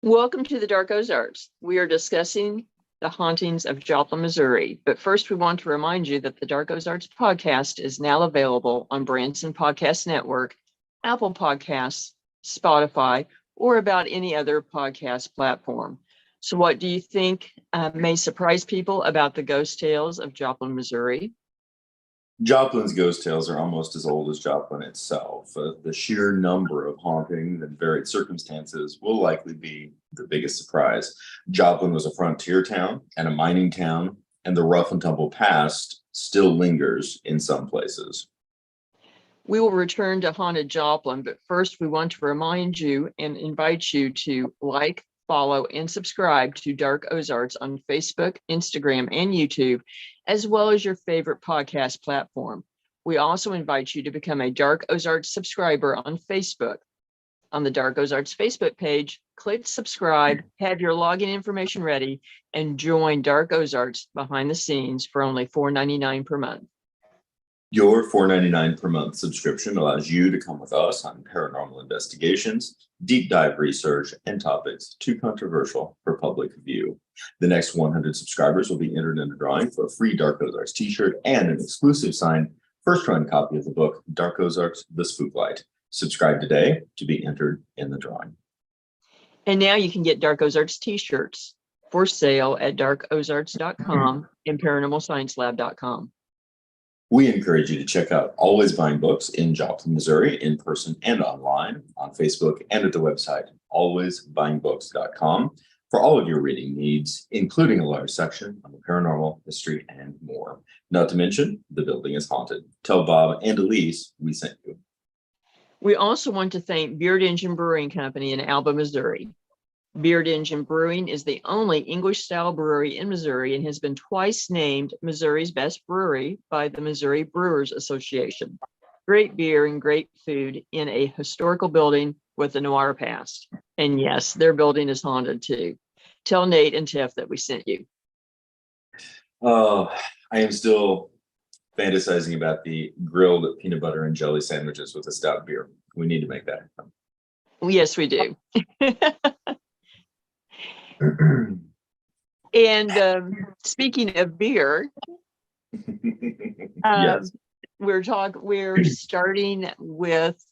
Welcome to the Dark Ozarks. We are discussing the hauntings of Joplin, Missouri. But first, we want to remind you that the Dark Ozarks podcast is now available on Branson Podcast Network, Apple Podcasts, Spotify, or about any other podcast platform. So what do you think may surprise people about the ghost tales of Joplin, Missouri? Joplin's ghost tales are almost as old as Joplin itself. The sheer number of hauntings and varied circumstances will likely be the biggest surprise. Joplin was a frontier town and a mining town, and the rough and tumble past still lingers in some places. We will return to Haunted Joplin, but first we want to remind you and invite you to like, follow, and subscribe to Dark Ozarks on Facebook, Instagram, and YouTube, as well as your favorite podcast platform. We also invite you to become a Dark Ozarks subscriber on Facebook. On the Dark Ozarks Facebook page, click subscribe, have your login information ready, and join Dark Ozarks behind the scenes for only $4.99 per month. Your $4.99 per month subscription allows you to come with us on paranormal investigations, deep dive research, and topics too controversial for public view. The next 100 subscribers will be entered in a drawing for a free Dark Ozarks t-shirt and an exclusive signed first-run copy of the book, Dark Ozarks, The Spook Light. Subscribe today to be entered in the drawing. And now you can get Dark Ozarks t-shirts for sale at darkozarks.com and paranormalsciencelab.com. We encourage you to check out Always Buying Books in Joplin, Missouri, in person and online, on Facebook and at the website alwaysbuyingbooks.com for all of your reading needs, including a large section on the paranormal, history, and more. Not to mention, the building is haunted. Tell Bob and Elise we sent you. We also want to thank Beard Engine Brewing Company in Alba, Missouri. Beard Engine Brewing is the only English-style brewery in Missouri and has been twice named Missouri's best brewery by the Missouri Brewers Association. Great beer and great food in a historical building with a noir past. And yes, their building is haunted too. Tell Nate and Tiff that we sent you. I am still fantasizing about the grilled peanut butter and jelly sandwiches with a stout beer. We need to make that happen. Yes, we do. And speaking of beer, yes. we're starting with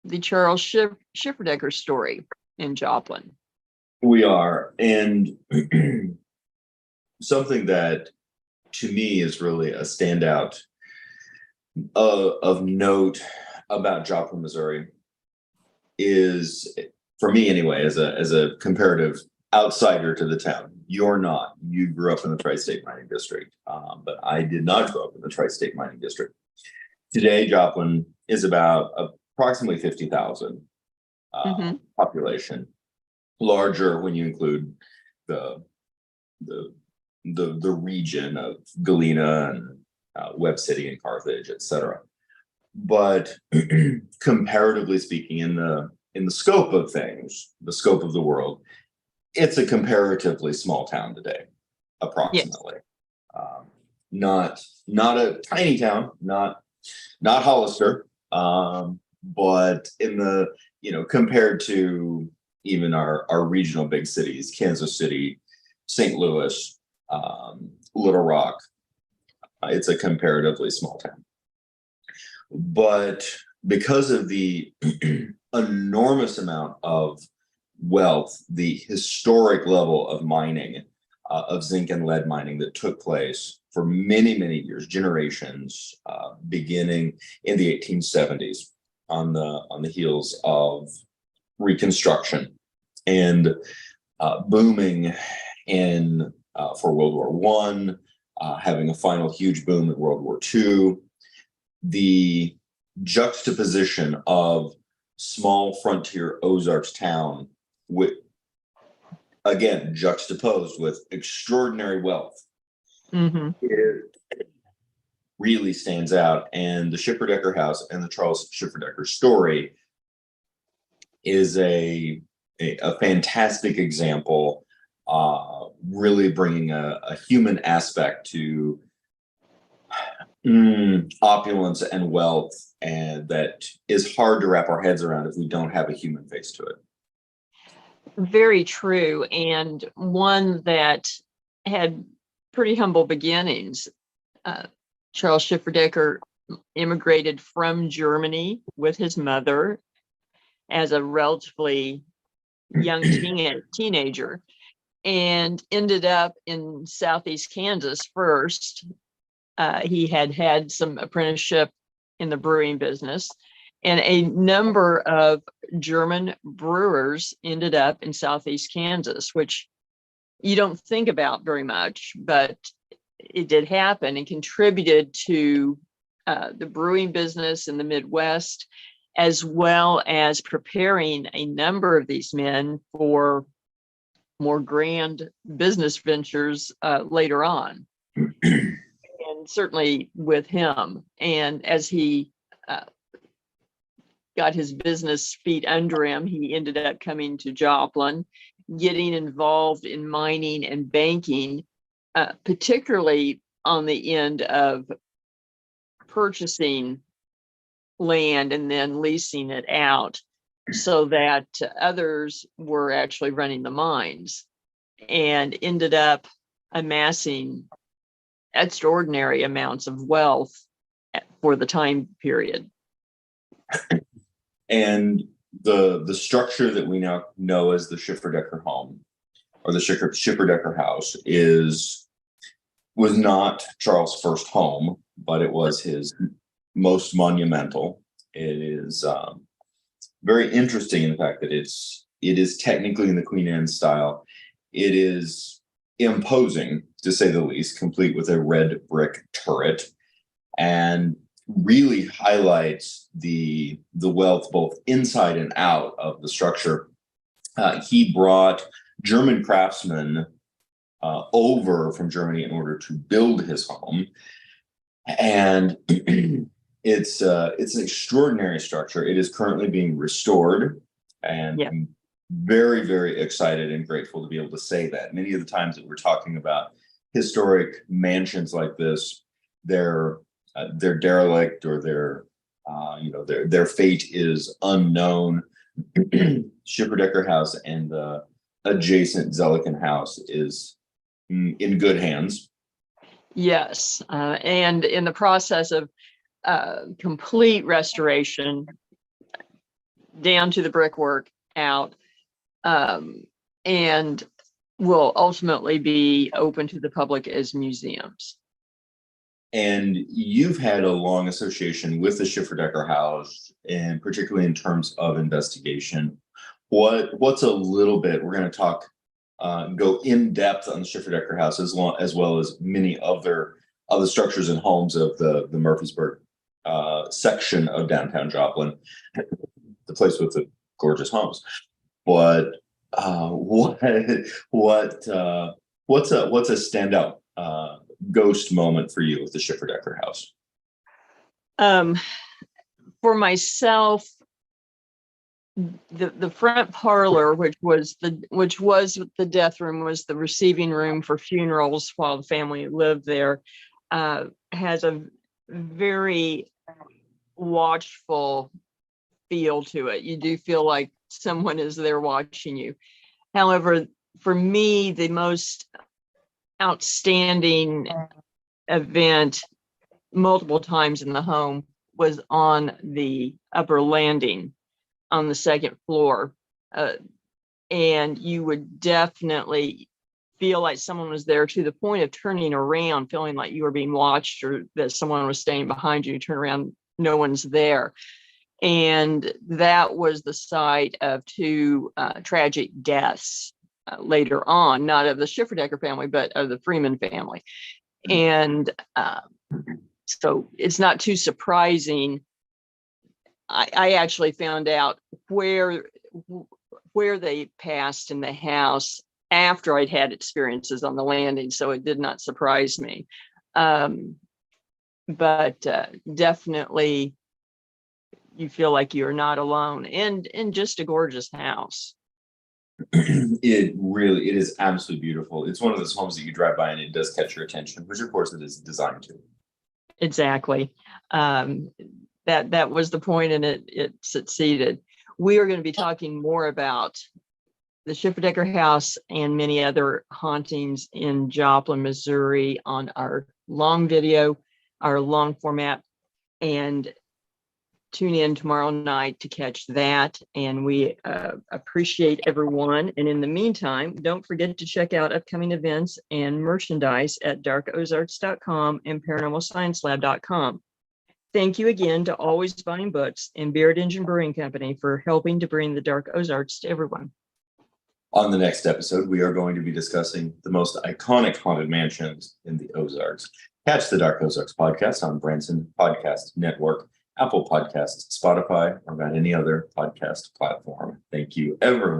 the Charles Schifferdecker story in Joplin. We are, and something that to me is really a standout of note about Joplin, Missouri, is, for me anyway, as a comparative outsider to the town. You're not. You grew up in the Tri-State Mining District, but I did not grow up in the Tri-State Mining District. Today, Joplin is about approximately 50,000 population, larger when you include the region of Galena and Webb City and Carthage, etc. But comparatively speaking, in the scope of things, the scope of the world, it's a comparatively small town today, approximately. Yes. Not a tiny town, not Hollister, but in the, compared to even our regional big cities, Kansas City, St. Louis, Little Rock, it's a comparatively small town. But because of the enormous amount of wealth, the historic level of mining, of zinc and lead mining that took place for many, many years, generations, beginning in the 1870s on the heels of Reconstruction and booming in for World War I, having a final huge boom in World War II. The juxtaposition of small frontier Ozarks town with, again, juxtaposed with extraordinary wealth, it really stands out. And the Schifferdecker house and the Charles Schifferdecker story is a fantastic example, really bringing a human aspect to opulence and wealth, and that is hard to wrap our heads around if we don't have a human face to it. Very true, and one that had pretty humble beginnings. Charles Schifferdecker immigrated from Germany with his mother as a relatively young teenager, and ended up in Southeast Kansas first. He had some apprenticeship in the brewing business, and a number of German brewers ended up in Southeast Kansas, which you don't think about very much, but it did happen and contributed to the brewing business in the Midwest, as well as preparing a number of these men for more grand business ventures later on. And certainly with him. And as he got his business feet under him, he ended up coming to Joplin, getting involved in mining and banking, particularly on the end of purchasing land and then leasing it out so that others were actually running the mines, and ended up amassing extraordinary amounts of wealth for the time period. And the structure that we now know as the Schifferdecker home, or the Schifferdecker house, was not Charles' first home, but it was his most monumental. It is very interesting in the fact that it is technically in the Queen Anne style. It is imposing, to say the least, complete with a red brick turret, and really highlights the wealth both inside and out of the structure. He brought German craftsmen over from Germany in order to build his home, and it's an extraordinary structure. It is currently being restored, and Yeah. I'm very, very excited and grateful to be able to say that. Many of the times that we're talking about historic mansions like this, they're derelict, or their fate is unknown. Schifferdecker House and the adjacent Zelliken House is in good hands. Yes, and in the process of complete restoration, down to the brickwork out, and will ultimately be open to the public as museums. And you've had a long association with the Schifferdecker House, and particularly in terms of investigation. What's a little bit, we're going to talk, go in depth on the Schifferdecker House, as well as many other structures and homes of the Murfreesburg section of downtown Joplin, the place with the gorgeous homes. But what's a standout ghost moment for you with the Schifferdecker House? For myself, the front parlor, which was the death room, was the receiving room for funerals while the family lived there, has a very watchful feel to it. You do feel like someone is there watching you. However, for me, the most outstanding event multiple times in the home was on the upper landing on the second floor. And you would definitely feel like someone was there, to the point of turning around, feeling like you were being watched, or that someone was staying behind you. You turn around, no one's there. And that was the site of two tragic deaths later on, not of the Schifferdecker family, but of the Freeman family. And so it's not too surprising. I actually found out where they passed in the house after I'd had experiences on the landing, so it did not surprise me. But definitely you feel like you're not alone, and just a gorgeous house. It is absolutely beautiful. It's one of those homes that you drive by and it does catch your attention, which of course it is designed to. Exactly. That was the point, and it succeeded. We are going to be talking more about the Schifferdecker House and many other hauntings in Joplin, Missouri on our long video, our long format, and tune in tomorrow night to catch that. And we appreciate everyone. And in the meantime, don't forget to check out upcoming events and merchandise at darkozarks.com and paranormalsciencelab.com. Thank you again to Always Buying Books and Beard Engine Brewing Company for helping to bring the Dark Ozarks to everyone. On the next episode, we are going to be discussing the most iconic haunted mansions in the Ozarks. Catch the Dark Ozarks podcast on Branson Podcast Network, Apple Podcasts, Spotify, or on any other podcast platform. Thank you, everyone.